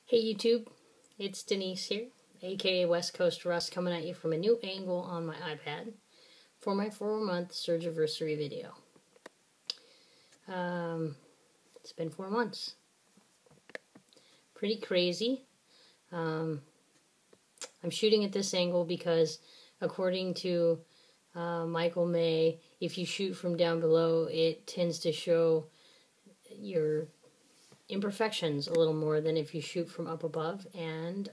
Hey YouTube, it's Denise here, aka West Coast Russ, coming at you from a new angle on my iPad for my 4-month Surgiversary video. It's been 4 months. Pretty crazy. I'm shooting at this angle because according to Michael May, if you shoot from down below, it tends to show your imperfections a little more than if you shoot from up above, and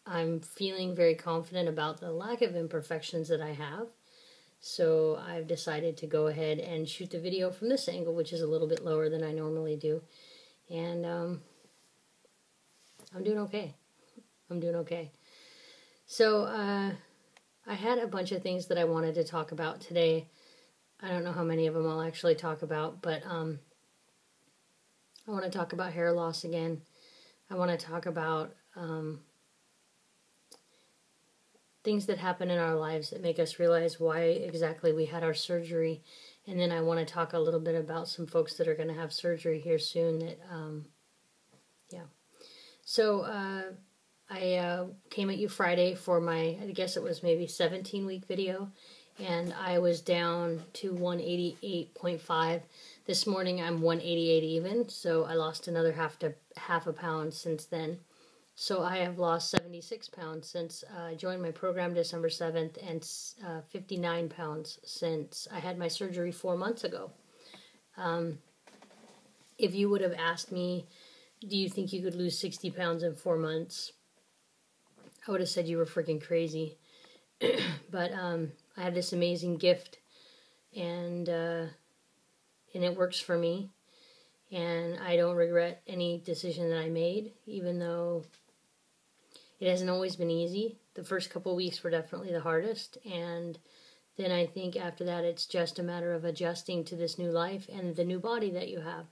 I'm feeling very confident about the lack of imperfections that I have, so I've decided to go ahead and shoot the video from this angle, which is a little bit lower than I normally do, and I'm doing okay. I'm doing okay. So I had a bunch of things that I wanted to talk about today. I don't know how many of them I'll actually talk about, but I want to talk about hair loss again. I want to talk about things that happen in our lives that make us realize why exactly we had our surgery. And then I want to talk a little bit about some folks that are going to have surgery here soon. That, yeah. So I came at you Friday for my, I guess it was maybe 17-week video. And I was down to 188.5. This morning I'm 188 even, so I lost another half a pound since then. So I have lost 76 pounds since I joined my program December 7th, and 59 pounds since I had my surgery 4 months ago. If you would have asked me, do you think you could lose 60 pounds in 4 months? I would have said you were freaking crazy. But I have this amazing gift, and it works for me, and I don't regret any decision that I made, even though it hasn't always been easy. The first couple of weeks were definitely the hardest, and then I think after that it's just a matter of adjusting to this new life and the new body that you have.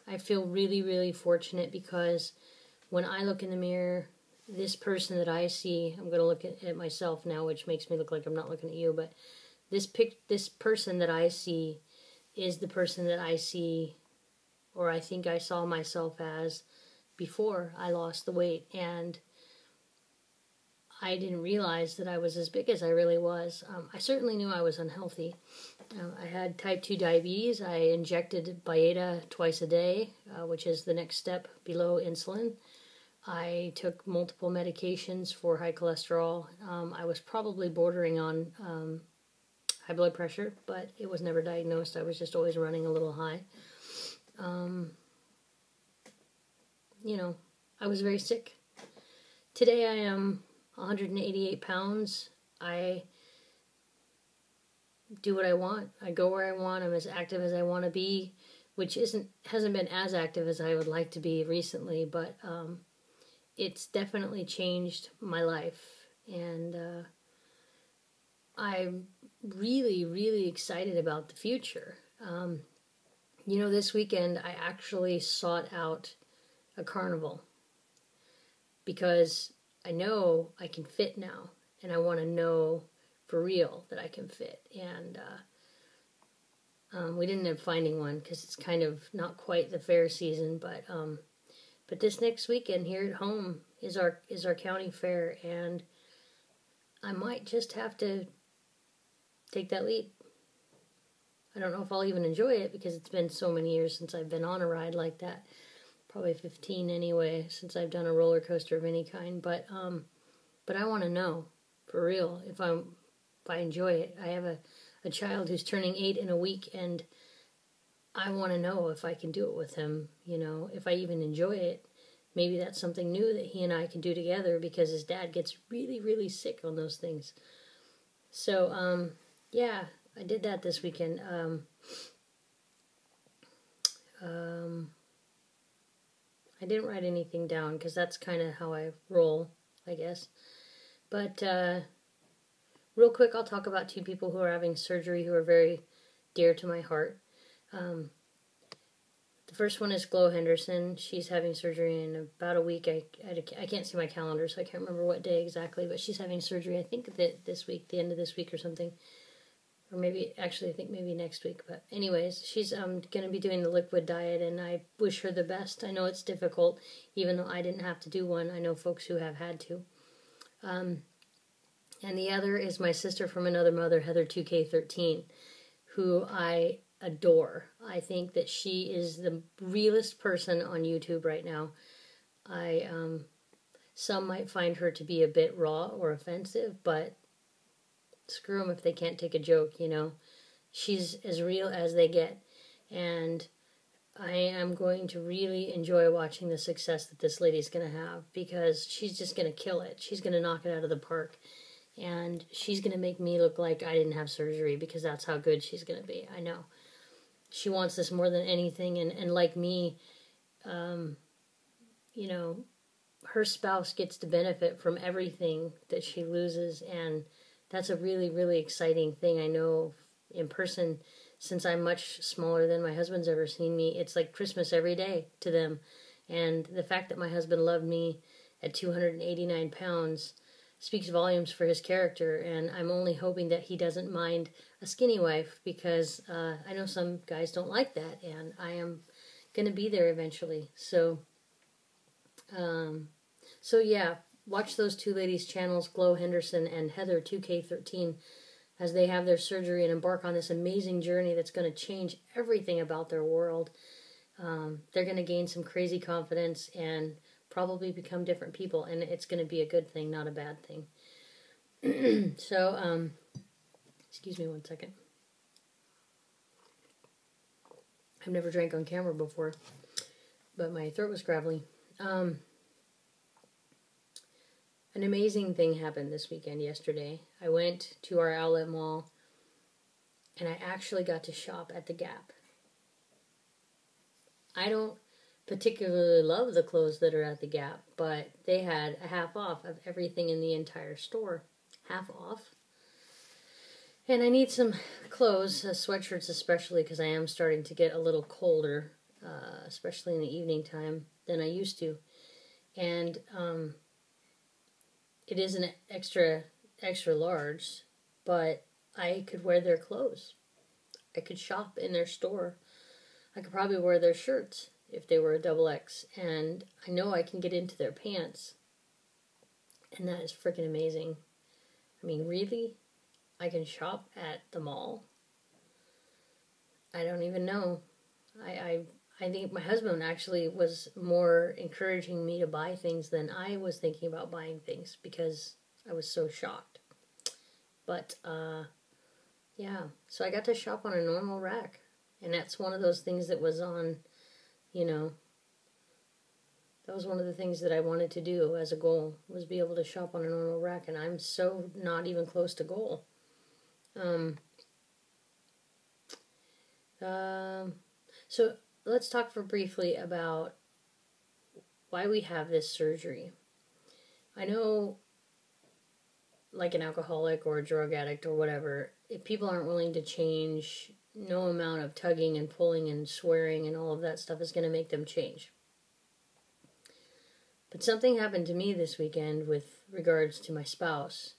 I feel really, really fortunate because when I look in the mirror, this person that I see, I'm going to look at myself now, which makes me look like I'm not looking at you, but this person that I see is the person that I see, or I think I saw myself as before I lost the weight, and I didn't realize that I was as big as I really was. I certainly knew I was unhealthy. I had type 2 diabetes. I injected Byetta twice a day, which is the next step below insulin. I took multiple medications for high cholesterol. I was probably bordering on high blood pressure, but it was never diagnosed. I was just always running a little high. You know, I was very sick. Today I am 188 pounds. I do what I want. I go where I want. I'm as active as I want to be, which hasn't been as active as I would like to be recently, but it's definitely changed my life, and I'm really, really excited about the future. You know, this weekend I actually sought out a carnival because I know I can fit now, and I want to know for real that I can fit. And we didn't end up finding one because it's kind of not quite the fair season, but this next weekend here at home is our county fair, and I might just have to take that leap. I don't know if I'll even enjoy it because it's been so many years since I've been on a ride like that. Probably 15 anyway, since I've done a roller coaster of any kind. But I want to know for real if I enjoy it. I have a child who's turning 8 in a week, and I want to know if I can do it with him, you know, if I even enjoy it. Maybe that's something new that he and I can do together, because his dad gets really, really sick on those things. So, yeah, I did that this weekend. I didn't write anything down because that's kind of how I roll, I guess. But real quick, I'll talk about 2 people who are having surgery who are very dear to my heart. The first one is Glo Henderson. She's having surgery in about a week. I can't see my calendar, so I can't remember what day exactly, but she's having surgery, I think, that this week, the end of this week or something. or maybe, actually, I think maybe next week. But anyways, she's going to be doing the liquid diet, and I wish her the best. I know it's difficult, even though I didn't have to do one. I know folks who have had to. And the other is my sister from another mother, Heather 2K13, who I adore. I think that she is the realest person on YouTube right now. Some might find her to be a bit raw or offensive, but screw them if they can't take a joke, you know. She's as real as they get, and I am going to really enjoy watching the success that this lady's going to have, because she's just going to kill it. She's going to knock it out of the park, and she's going to make me look like I didn't have surgery, because that's how good she's going to be. I know. She wants this more than anything, and like me, you know, her spouse gets to benefit from everything that she loses, and that's a really, really exciting thing. I know in person, since I'm much smaller than my husband's ever seen me, it's like Christmas every day to them. And the fact that my husband loved me at 289 pounds speaks volumes for his character, and I'm only hoping that he doesn't mind a skinny wife, because I know some guys don't like that, and I am going to be there eventually. So yeah, watch those two ladies' channels, Glow Henderson and Heather 2K13, as they have their surgery and embark on this amazing journey that's going to change everything about their world. They're going to gain some crazy confidence and probably become different people, and it's going to be a good thing, not a bad thing. So, excuse me one second. I've never drank on camera before, but my throat was gravelly. An amazing thing happened this weekend, yesterday. I went to our outlet mall, and I actually got to shop at the Gap. I don't particularly love the clothes that are at the Gap, but they had a half off of everything in the entire store. Half off. And I need some clothes, sweatshirts especially, because I am starting to get a little colder, especially in the evening time, than I used to. And it is an extra large, but I could wear their clothes. I could shop in their store. I could probably wear their shirts if they were a XX, and I know I can get into their pants, and that is freaking amazing. I mean, really? I can shop at the mall? I don't even know. I think my husband actually was more encouraging me to buy things than I was thinking about buying things, because I was so shocked. But, yeah, so I got to shop on a normal rack, and that's one of those things that was on, you know, that was one of the things that I wanted to do as a goal, was be able to shop on a normal rack, and I'm so not even close to goal. So let's talk for briefly about why we have this surgery. I know, like an alcoholic or a drug addict or whatever, if people aren't willing to change, no amount of tugging and pulling and swearing and all of that stuff is going to make them change. But something happened to me this weekend with regards to my spouse,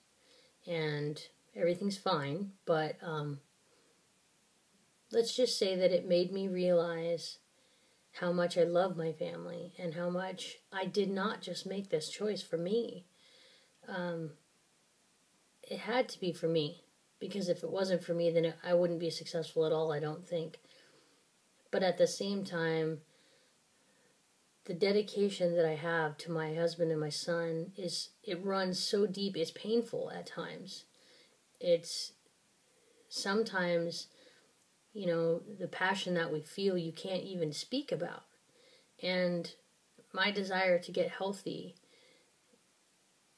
and everything's fine, but let's just say that it made me realize how much I love my family, and how much I did not just make this choice for me. It had to be for me, because if it wasn't for me, then I wouldn't be successful at all, I don't think. But at the same time, the dedication that I have to my husband and my son it runs so deep, it's painful at times. It's sometimes, you know, the passion that we feel you can't even speak about. And my desire to get healthy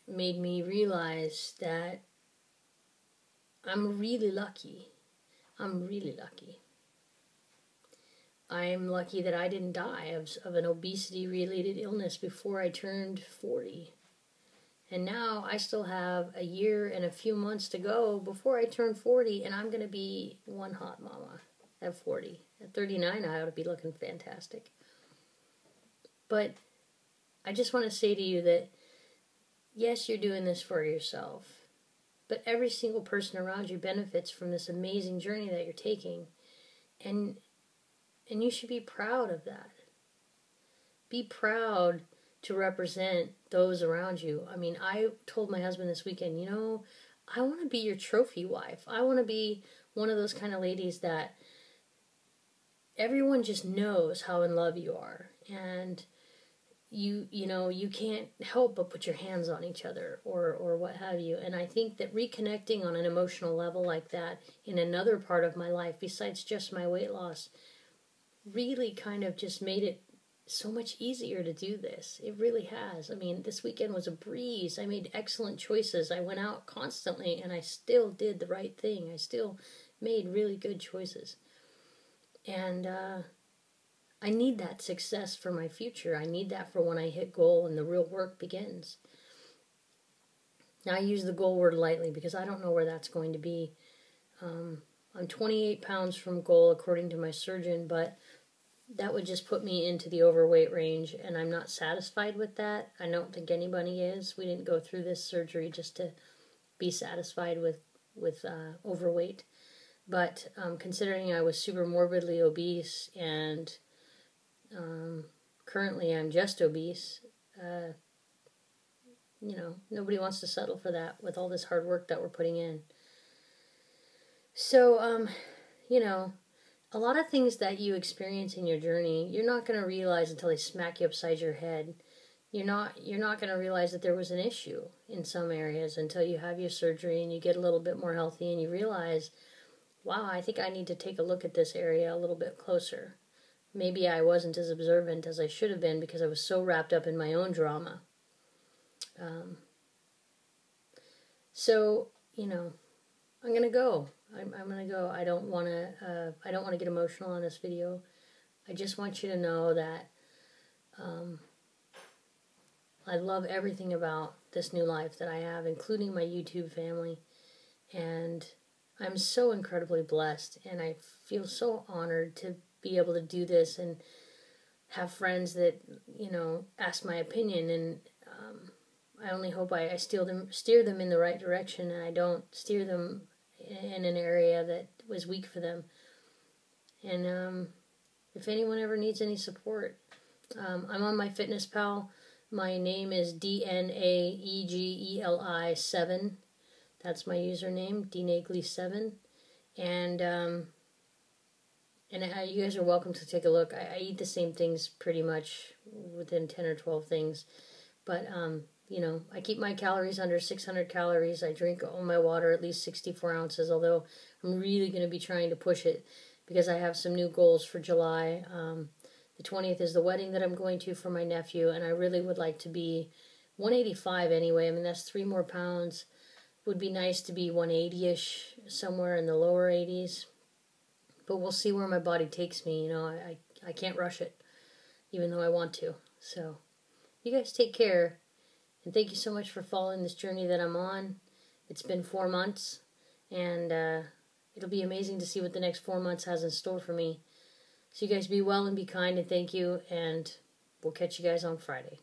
made me realize that I'm really lucky. I'm really lucky. I'm lucky that I didn't die of an obesity-related illness before I turned 40. And now I still have a year and a few months to go before I turn 40, and I'm going to be one hot mama at 40. At 39, I ought to be looking fantastic. But I just want to say to you that, yes, you're doing this for yourself. but every single person around you benefits from this amazing journey that you're taking. And you should be proud of that. Be proud to represent those around you. I mean, I told my husband this weekend, I want to be your trophy wife. I want to be one of those kind of ladies that everyone just knows how in love you are. And you can't help but put your hands on each other or what have you. And I think that reconnecting on an emotional level like that in another part of my life, besides just my weight loss, really kind of just made it so much easier to do this. It really has. I mean, this weekend was a breeze. I made excellent choices. I went out constantly and I still did the right thing. I still made really good choices. And I need that success for my future. I need that for when I hit goal and the real work begins. Now, I use the goal word lightly because I don't know where that's going to be. I'm 28 pounds from goal according to my surgeon, but that would just put me into the overweight range, and I'm not satisfied with that. I don't think anybody is. We didn't go through this surgery just to be satisfied with overweight. But considering I was super morbidly obese and currently I'm just obese, nobody wants to settle for that with all this hard work that we're putting in. So, a lot of things that you experience in your journey, you're not going to realize until they smack you upside your head. You're not going to realize that there was an issue in some areas until you have your surgery and you get a little bit more healthy and you realize, wow, I think I need to take a look at this area a little bit closer. Maybe I wasn't as observant as I should have been because I was so wrapped up in my own drama. So, I'm going to go. I'm going to go. I don't want to get emotional on this video. I just want you to know that I love everything about this new life that I have, including my YouTube family. And I'm so incredibly blessed, and I feel so honored to be able to do this and have friends that, ask my opinion. And I only hope I steer them in the right direction, and I don't steer them in an area that was weak for them. And if anyone ever needs any support, I'm on my Fitness Pal. My name is DNAEGELI7. That's my username, DNAGLI7. And you guys are welcome to take a look. I eat the same things pretty much within 10 or 12 things. But, I keep my calories under 600 calories. I drink all my water at least 64 ounces, although I'm really going to be trying to push it because I have some new goals for July. The 20th is the wedding that I'm going to for my nephew, and I really would like to be 185 anyway. I mean, that's 3 more pounds. Would be nice to be 180-ish, somewhere in the lower 80s. But we'll see where my body takes me. I can't rush it, even though I want to. So, you guys take care. And thank you so much for following this journey that I'm on. It's been 4 months, and it'll be amazing to see what the next 4 months has in store for me. So you guys be well and be kind, and thank you, and we'll catch you guys on Friday.